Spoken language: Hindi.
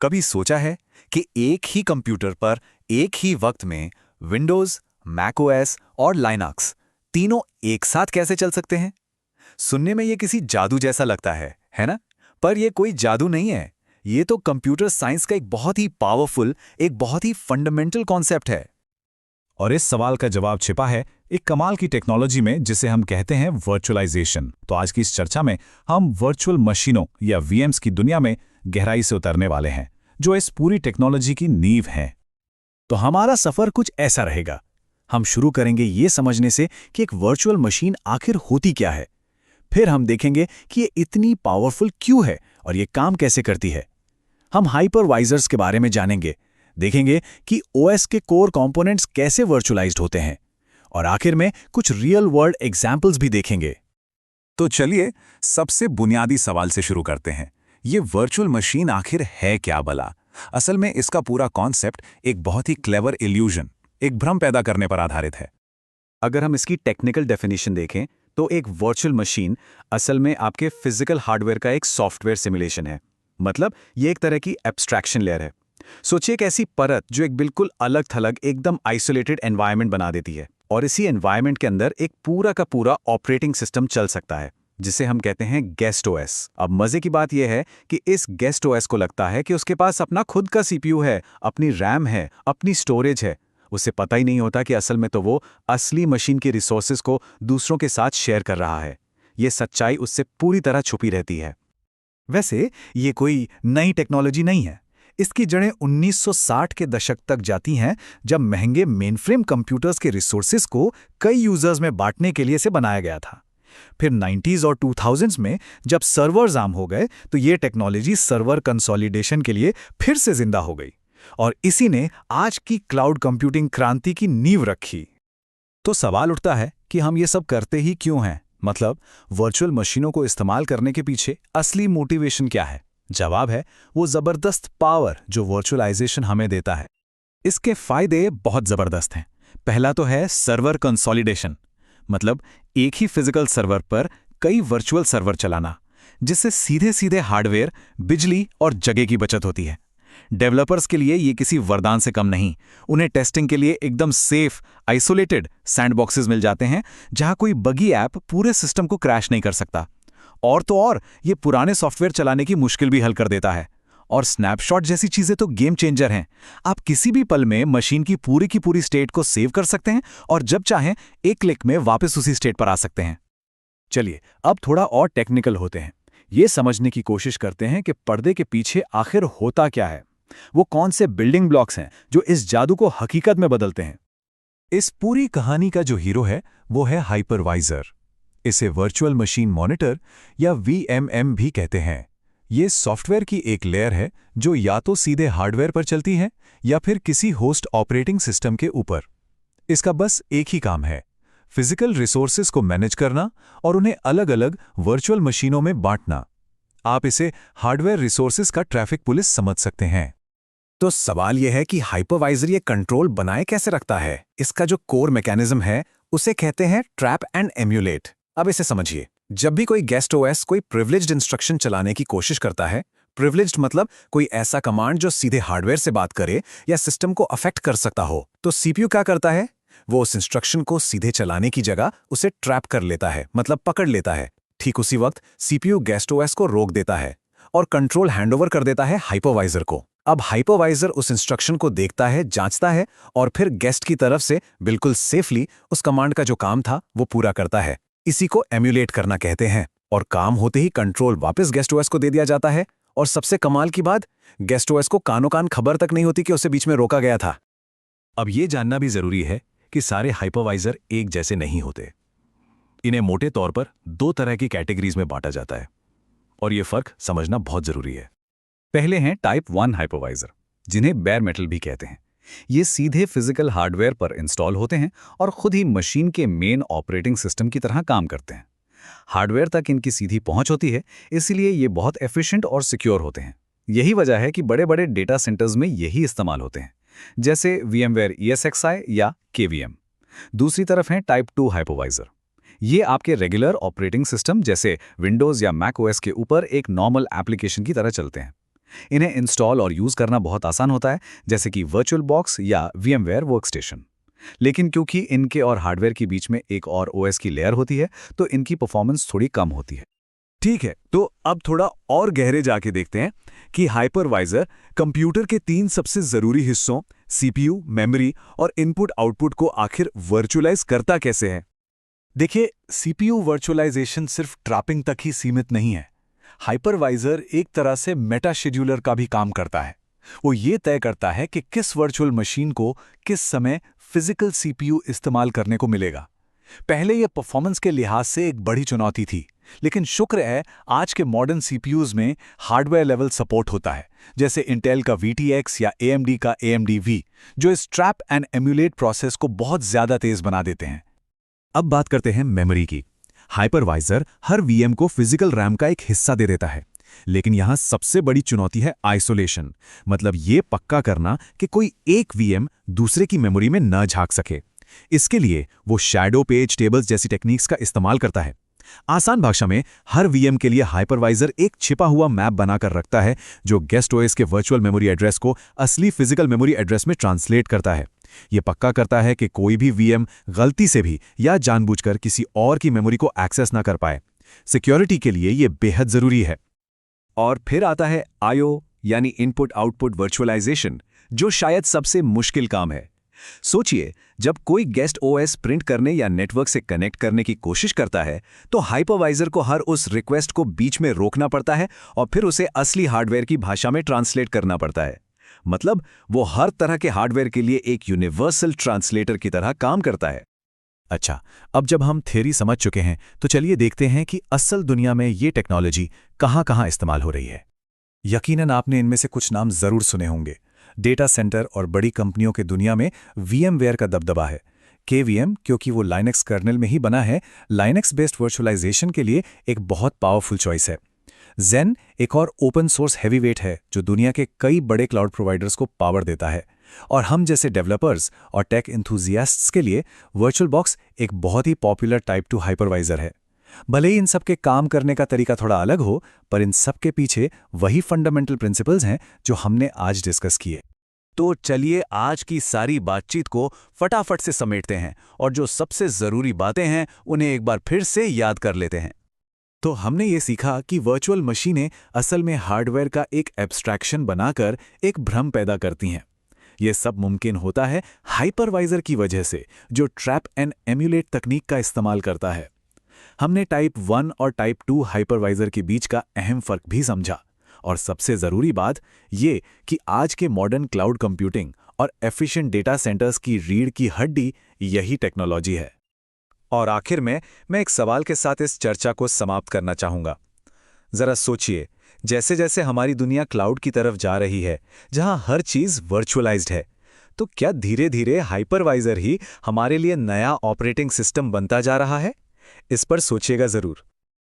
कभी सोचा है कि एक ही कंप्यूटर पर एक ही वक्त में विंडोज, मैकओएस और लाइनक्स तीनों एक साथ कैसे चल सकते हैं? सुनने में ये किसी जादू जैसा लगता है ना? पर ये कोई जादू नहीं है। ये तो कंप्यूटर साइंस का एक बहुत ही पावरफुल, एक बहुत ही फंडामेंटल कॉन्सेप्ट है। और इस सवाल का जवाब छिपा है एक कमाल की टेक्नोलॉजी में जिसे हम कहते हैं वर्चुअलाइजेशन। तो आज की इस चर्चा में हम वर्चुअल मशीनों या वीएम्स की दुनिया में गहराई से उतरने वाले हैं, जो इस पूरी टेक्नोलॉजी की नींव है। तो हमारा सफर कुछ ऐसा रहेगा। हम शुरू करेंगे ये समझने से कि एक वर्चुअल मशीन आखिर होती क्या है। फिर हम देखेंगे कि ये इतनी पावरफुल क्यों है और ये काम कैसे करती है। हम हाइपरवाइजर्स के बारे में जानेंगे, देखेंगे कि ओएस के कोर कंपोनेंट्स कैसे वर्चुअलाइज्ड होते हैं, और आखिर में कुछ रियल वर्ल्ड एग्जाम्पल्स भी देखेंगे। तो चलिए सबसे बुनियादी सवाल से शुरू करते हैं। ये वर्चुअल मशीन आखिर है क्या भला? असल में इसका पूरा कॉन्सेप्ट एक बहुत ही क्लेवर इल्यूजन, एक भ्रम पैदा करने पर आधारित है। अगर हम इसकी टेक्निकल डेफिनेशन देखें तो एक वर्चुअल मशीन असल में आपके फिजिकल हार्डवेयर का एक सॉफ्टवेयर सिमुलेशन है। मतलब ये एक तरह की एब्स्ट्रैक्शन लेयर है। सोचिए एक ऐसी परत जो एक बिल्कुल अलग थलग, एकदम आइसोलेटेड एनवायरनमेंट बना देती है, और इसी एनवायरनमेंट के अंदर एक पूरा का पूरा ऑपरेटिंग सिस्टम चल सकता है, जिसे हम कहते हैं गेस्ट ओएस। अब मजे की बात यह है कि इस गेस्ट ओएस को लगता है कि उसके पास अपना खुद का सीपीयू है, अपनी रैम है, अपनी स्टोरेज है। उसे पता ही नहीं होता कि असल में तो वो असली मशीन के रिसोर्सेज को दूसरों के साथ शेयर कर रहा है। ये सच्चाई उससे पूरी तरह छुपी रहती है। वैसे ये कोई नई टेक्नोलॉजी नहीं है। इसकी जड़ें 1960 के दशक तक जाती हैं, जब महंगे मेनफ्रेम कंप्यूटर्स के रिसोर्सेज को कई यूजर्स में बांटने के लिए इसे बनाया गया था। फिर 90s और 2000s में जब सर्वर्स आम हो गए तो ये टेक्नोलॉजी सर्वर कंसोलिडेशन के लिए फिर से जिंदा हो गई, और इसी ने आज की क्लाउड कंप्यूटिंग क्रांति की नींव रखी। तो सवाल उठता है कि हम ये सब करते ही क्यों हैं? मतलब वर्चुअल मशीनों को इस्तेमाल करने के पीछे असली मोटिवेशन क्या है? जवाब है वो जबरदस्त पावर जो वर्चुअलाइजेशन हमें देता है। इसके फायदे बहुत जबरदस्त हैं। पहला तो है सर्वर कंसोलिडेशन, मतलब एक ही फिजिकल सर्वर पर कई वर्चुअल सर्वर चलाना, जिससे सीधे सीधे हार्डवेयर, बिजली और जगह की बचत होती है। डेवलपर्स के लिए ये किसी वरदान से कम नहीं। उन्हें टेस्टिंग के लिए एकदम सेफ, आइसोलेटेड सैंडबॉक्सेस मिल जाते हैं, जहां कोई बगी ऐप पूरे सिस्टम को क्रैश नहीं कर सकता। और तो और ये पुराने सॉफ्टवेयर चलाने की मुश्किल भी हल कर देता है। और स्नैपशॉट जैसी चीजें तो गेम चेंजर हैं। आप किसी भी पल में मशीन की पूरी स्टेट को सेव कर सकते हैं और जब चाहें एक क्लिक में वापस उसी स्टेट पर आ सकते हैं। चलिए अब थोड़ा और टेक्निकल होते हैं। ये समझने की कोशिश करते हैं कि पर्दे के पीछे आखिर होता क्या है। वो कौन से बिल्डिंग ब्लॉक्स हैं जो इस जादू को हकीकत में बदलते हैं। इस पूरी कहानी का जो हीरो है वो है हाइपरवाइजर। इसे वर्चुअल मशीन मॉनिटर या वीएमएम भी कहते हैं। ये सॉफ्टवेयर की एक लेयर है जो या तो सीधे हार्डवेयर पर चलती है या फिर किसी होस्ट ऑपरेटिंग सिस्टम के ऊपर। इसका बस एक ही काम है, फिजिकल रिसोर्सेज को मैनेज करना और उन्हें अलग अलग वर्चुअल मशीनों में बांटना। आप इसे हार्डवेयर रिसोर्सेज का ट्रैफिक पुलिस समझ सकते हैं। तो सवाल यह है कि हाइपरवाइजर ये कंट्रोल बनाए कैसे रखता है। इसका जो कोर मैकेनिज्म है उसे कहते हैं ट्रैप एंड एम्यूलेट। अब इसे समझिए। जब भी कोई गेस्ट ओएस कोई प्रिविलेज्ड इंस्ट्रक्शन चलाने की कोशिश करता है, प्रिविलेज्ड मतलब कोई ऐसा कमांड जो सीधे हार्डवेयर से बात करे या सिस्टम को अफेक्ट कर सकता हो, तो सीपीयू क्या करता है? वो उस इंस्ट्रक्शन को सीधे चलाने की जगह उसे ट्रैप कर लेता है, मतलब पकड़ लेता है। ठीक उसी वक्त सीपीयू गेस्ट ओएस को रोक देता है और कंट्रोल हैंडओवर कर देता है हाइपरवाइजर को। अब हाइपरवाइजर उस इंस्ट्रक्शन को देखता है, जांचता है और फिर गेस्ट की तरफ से बिल्कुल सेफली उस कमांड का जो काम था वो पूरा करता है। इसी को एम्यूलेट करना कहते हैं। और काम होते ही कंट्रोल वापस गेस्ट ओएस को दे दिया जाता है। और सबसे कमाल की बात, गेस्ट ओएस को कानो कान खबर तक नहीं होती कि उसे बीच में रोका गया था। अब ये जानना भी जरूरी है कि सारे हाइपरवाइजर एक जैसे नहीं होते। इन्हें मोटे तौर पर दो तरह की कैटेगरीज में बांटा जाता है, और ये फर्क समझना बहुत जरूरी है। पहले हैं टाइप 1 हाइपरवाइजर, जिन्हें बेयर मेटल भी कहते हैं। ये सीधे फिजिकल हार्डवेयर पर इंस्टॉल होते हैं और खुद ही मशीन के मेन ऑपरेटिंग सिस्टम की तरह काम करते हैं। हार्डवेयर तक इनकी सीधी पहुंच होती है, इसलिए ये बहुत एफिशिएंट और सिक्योर होते हैं। यही वजह है कि बड़े बड़े डेटा सेंटर्स में यही इस्तेमाल होते हैं, जैसे VMware ESXi या KVM। दूसरी तरफ हैं टाइप 2 हाइपरवाइजर। ये आपके रेगुलर ऑपरेटिंग सिस्टम जैसे विंडोज या मैक ओएस के ऊपर एक नॉर्मल एप्लीकेशन की तरह चलते हैं। इन्हें इंस्टॉल और यूज करना बहुत आसान होता है, जैसे कि वर्चुअल बॉक्स या VMware वर्कस्टेशन। लेकिन क्योंकि इनके और हार्डवेयर के बीच में एक और OS की लेयर होती है, तो इनकी परफॉर्मेंस थोड़ी कम होती है। ठीक है, तो अब थोड़ा और गहरे जाके देखते हैं कि हाइपरवाइजर कंप्यूटर के 3 सबसे जरूरी हिस्सों CPU, मेमोरी और इनपुट आउटपुट को आखिर वर्चुअलाइज करता कैसे है। देखिए, CPU वर्चुअलाइजेशन सिर्फ ट्रैपिंग तक ही सीमित नहीं है। हाइपरवाइजर एक तरह से मेटा शेड्यूलर का भी काम करता है। वो ये तय करता है कि किस वर्चुअल मशीन को किस समय फिजिकल CPU इस्तेमाल करने को मिलेगा। पहले यह परफॉर्मेंस के लिहाज से एक बड़ी चुनौती थी, लेकिन शुक्र है आज के मॉडर्न CPUs में हार्डवेयर लेवल सपोर्ट होता है, जैसे इंटेल का VTX या AMD का AMD V, जो इस ट्रैप एंड एम्यूलेट प्रोसेस को बहुत ज्यादा तेज बना देते हैं। अब बात करते हैं मेमोरी की। हाइपरवाइजर हर VM को फिजिकल रैम का एक हिस्सा दे देता है, लेकिन यहां सबसे बड़ी चुनौती है आइसोलेशन, मतलब ये पक्का करना कि कोई एक VM दूसरे की मेमोरी में न झांक सके। इसके लिए वो शैडो पेज टेबल्स जैसी टेक्निक्स का इस्तेमाल करता है। आसान भाषा में, हर VM के लिए हाइपरवाइजर एक छिपा हुआ मैप बनाकर रखता है, जो गेस्ट OS के वर्चुअल मेमोरी एड्रेस को असली फिजिकल मेमोरी एड्रेस में ट्रांसलेट करता है। ये पक्का करता है कि कोई भी VM गलती से भी या जानबूझकर किसी और की मेमोरी को एक्सेस ना कर पाए। सिक्योरिटी के लिए ये बेहद जरूरी है। और फिर आता है IO यानी इनपुट आउटपुट वर्चुअलाइजेशन, जो शायद सबसे मुश्किल काम है। सोचिए, जब कोई गेस्ट OS प्रिंट करने या नेटवर्क से कनेक्ट करने की कोशिश करता है, तो हाइपरवाइजर को हर उस रिक्वेस्ट को बीच में रोकना पड़ता है और फिर उसे असली हार्डवेयर की भाषा में ट्रांसलेट करना पड़ता है। मतलब वो हर तरह के हार्डवेयर के लिए एक यूनिवर्सल ट्रांसलेटर की तरह काम करता है। अच्छा, अब जब हम थ्योरी समझ चुके हैं, तो चलिए देखते हैं कि असल दुनिया में ये टेक्नोलॉजी कहाँ-कहाँ इस्तेमाल हो रही है। यकीनन आपने इनमें से कुछ नाम जरूर सुने होंगे। डेटा सेंटर और बड़ी कंपनियों के दुनिया में VMware का दबदबा है। KVM, क्योंकि वो लाइनक्स कर्नेल में ही बना है, लाइनक्स बेस्ड वर्चुअलाइजेशन के लिए एक बहुत पावरफुल चॉइस है। Zen एक और ओपन सोर्स हैवीवेट है, जो दुनिया के कई बड़े क्लाउड प्रोवाइडर्स को पावर देता है। और हम जैसे डेवलपर्स और टेक एंथुजियास्ट्स के लिए वर्चुअलबॉक्स एक बहुत ही पॉपुलर टाइप 2 हाइपरवाइजर है। भले ही इन सब के काम करने का तरीका थोड़ा अलग हो, पर इन सब के पीछे वही फंडामेंटल प्रिंसिपल्स हैं जो हमने आज डिस्कस किए। तो चलिए आज की सारी बातचीत को फटाफट से समेटते हैं और जो सबसे जरूरी बातें हैं उन्हें एक बार फिर से याद कर लेते हैं। तो हमने ये सीखा कि वर्चुअल मशीनें असल में हार्डवेयर का एक एब्स्ट्रैक्शन बनाकर एक भ्रम पैदा करती हैं। ये सब मुमकिन होता है हाइपरवाइजर की वजह से, जो ट्रैप एंड एम्यूलेट तकनीक का इस्तेमाल करता है। हमने टाइप 1 और टाइप 2 हाइपरवाइजर के बीच का अहम फर्क भी समझा, और सबसे ज़रूरी बात ये कि आज के मॉडर्न क्लाउड कंप्यूटिंग और एफिशिएंट डेटा सेंटर्स की रीढ़ की हड्डी यही टेक्नोलॉजी है। और आखिर में मैं एक सवाल के साथ इस चर्चा को समाप्त करना चाहूँगा। ज़रा सोचिए, जैसे जैसे हमारी दुनिया क्लाउड की तरफ जा रही है, जहां हर चीज़ वर्चुअलाइज्ड है, तो क्या धीरे धीरे हाइपरवाइजर ही हमारे लिए नया ऑपरेटिंग सिस्टम बनता जा रहा है? इस पर सोचिएगा ज़रूर।